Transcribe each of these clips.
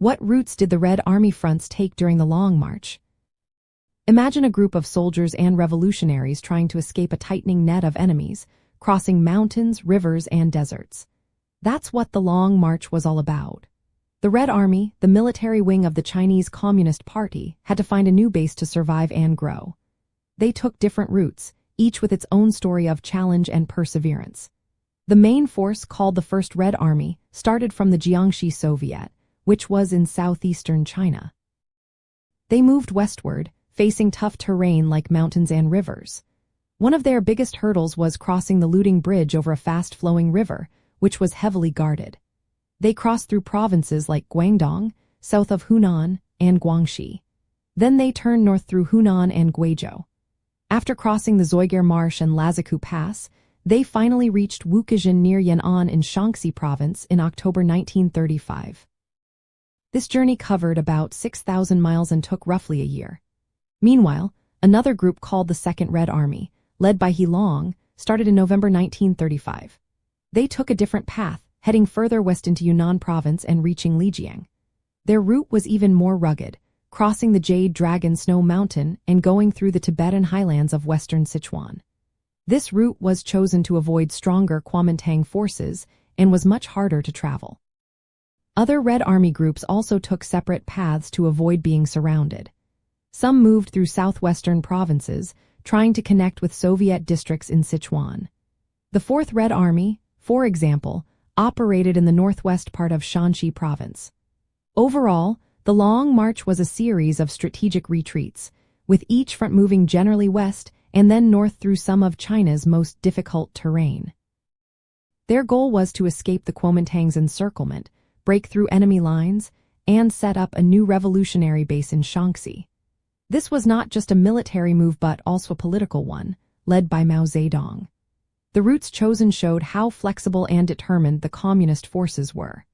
What routes did the Red Army fronts take during the Long March? Imagine a group of soldiers and revolutionaries trying to escape a tightening net of enemies, crossing mountains, rivers, and deserts. That's what the Long March was all about. The Red Army, the military wing of the Chinese Communist Party, had to find a new base to survive and grow. They took different routes, each with its own story of challenge and perseverance. The main force, called the First Red Army, started from the Jiangxi Soviet, which was in southeastern China. They moved westward, facing tough terrain like mountains and rivers. One of their biggest hurdles was crossing the Luding Bridge over a fast-flowing river, which was heavily guarded. They crossed through provinces like Guangdong, south of Hunan, and Guangxi. Then they turned north through Hunan and Guizhou. After crossing the Zoygar Marsh and Laziku Pass, they finally reached Wukajin near Yan'an in Shaanxi Province in October 1935. This journey covered about 6,000 miles and took roughly a year. Meanwhile, another group called the Second Red Army, led by He Long, started in November 1935. They took a different path, heading further west into Yunnan Province and reaching Lijiang. Their route was even more rugged, crossing the Jade Dragon Snow Mountain and going through the Tibetan highlands of western Sichuan. This route was chosen to avoid stronger Kuomintang forces and was much harder to travel. Other Red Army groups also took separate paths to avoid being surrounded. Some moved through southwestern provinces, trying to connect with Soviet districts in Sichuan. The Fourth Red Army, for example, operated in the northwest part of Shanxi Province. Overall, the Long March was a series of strategic retreats, with each front moving generally west and then north through some of China's most difficult terrain. Their goal was to escape the Kuomintang's encirclement, break through enemy lines, and set up a new revolutionary base in Shaanxi. This was not just a military move but also a political one, led by Mao Zedong. The routes chosen showed how flexible and determined the communist forces were.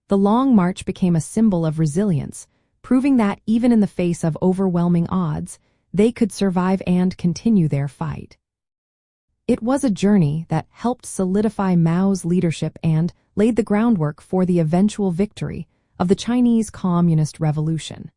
The Long March became a symbol of resilience, proving that even in the face of overwhelming odds, they could survive and continue their fight. It was a journey that helped solidify Mao's leadership and laid the groundwork for the eventual victory of the Chinese Communist Revolution.